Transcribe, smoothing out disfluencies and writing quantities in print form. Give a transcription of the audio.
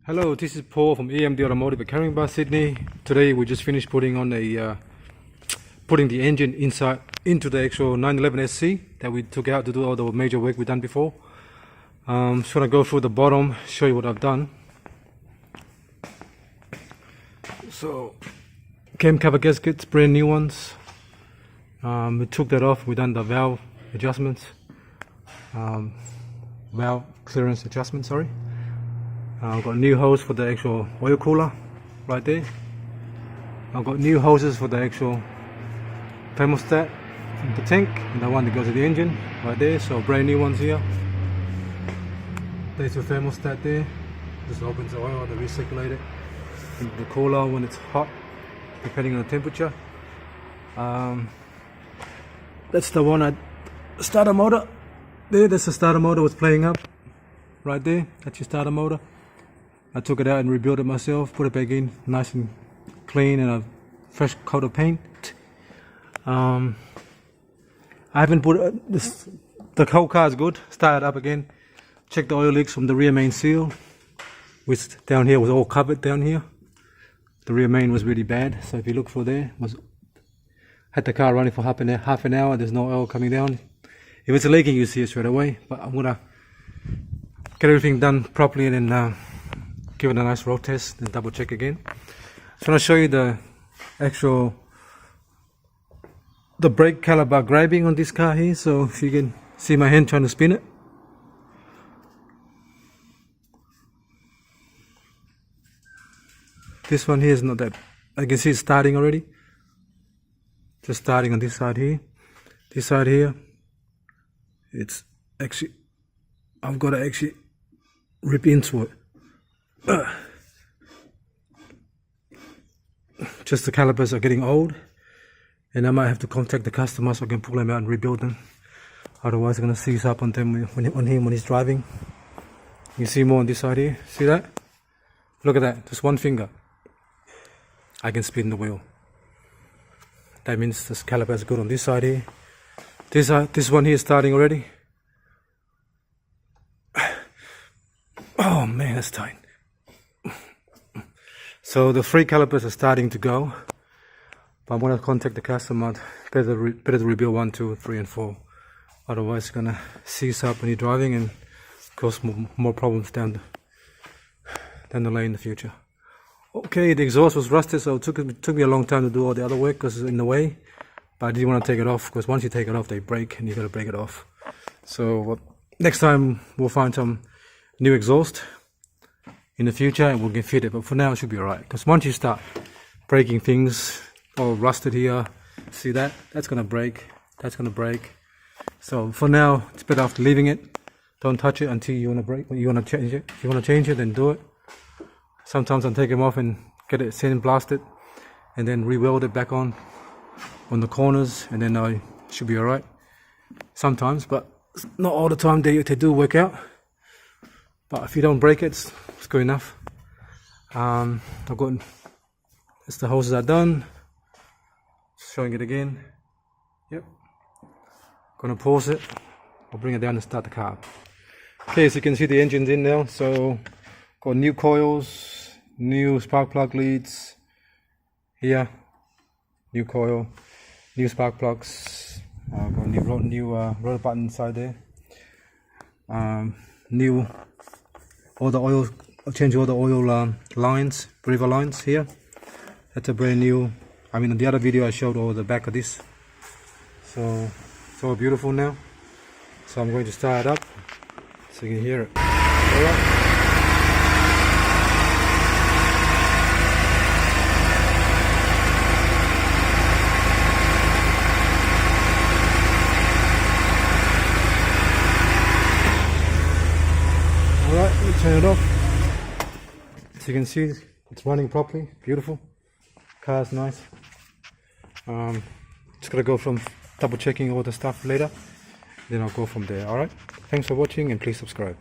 Hello, this is Paul from EMD Automotive at Caringbah, Sydney. Today we just finished putting on putting the engine inside into the actual 911 SC that we took out to do all the major work we done before. Just gonna go through the bottom, show you what I've done. So, cam cover gaskets, brand new ones. We took that off. We done the valve adjustments, valve clearance adjustment. Sorry. I've got new hose for the actual oil cooler right there. I've got new hoses for the actual thermostat in the tank, and the one that goes to the engine right there. So brand new ones here. There's your thermostat there. Just opens the oil to recirculate it in the cooler when it's hot, depending on the temperature. That's the one starter motor. There, that's the starter motor was playing up. Right there, that's your starter motor. I took it out and rebuilt it myself, put it back in nice and clean and a fresh coat of paint. I haven't put the whole car is good. Started up again. Check the oil leaks from the rear main seal, which down here was all covered down here. The rear main was really bad, so if you look for there, had the car running for half an hour, there's no oil coming down. If it's leaking, you see it straight away, but I'm gonna get everything done properly and then give it a nice road test and double check again. So I'm gonna show you the brake caliper grabbing on this car here. So if you can see my hand trying to spin it. This one here is not that, I can see it's starting already. Just starting on this side here. This side here, it's actually, I've got to actually rip into it. Just the calipers are getting old, and I might have to contact the customer so I can pull them out and rebuild them. Otherwise, I'm going to seize up on them when he's driving. You see more on this side here. See that? Look at that. Just one finger. I can spin the wheel. That means this caliper is good on this side here. This one here is starting already. Oh man, that's tight. So the three calipers are starting to go, but I'm gonna contact the customer. Better to rebuild 1, 2, 3, and 4. Otherwise, it's gonna seize up when you're driving and cause more problems down the lane in the future. Okay, the exhaust was rusted, so it took me a long time to do all the other work because it's in the way. But I didn't want to take it off because once you take it off, they break and you gotta break it off. So next time we'll find some new exhaust in the future and we can fit it, but for now it should be alright, because once you start breaking things all rusted here, see that? That's gonna break, that's gonna break. So for now it's better off leaving it. Don't touch it until you wanna change it. If you wanna change it, then do it. Sometimes I'll take them off and get it sandblasted and then re-weld it back on the corners, and then I should be alright. Sometimes, but not all the time they do work out. But if you don't break it, it's good enough. The hoses are done. Showing it again. Yep. Gonna pause it. I'll bring it down and start the car. Okay, so you can see the engine's in now. So got new coils, new spark plug leads here. New coil, new spark plugs. Got new rotor button inside there. New. All the oil, I'll change all the oil lines, river lines here. That's a brand new. I mean, in the other video I showed all the back of this. So it's all beautiful now. So I'm going to start it up so you can hear it. Alright. Alright, let me turn it off. So you can see it's running properly, beautiful. Car's nice. Just gotta go from double checking all the stuff later. Then I'll go from there. Alright, thanks for watching and please subscribe.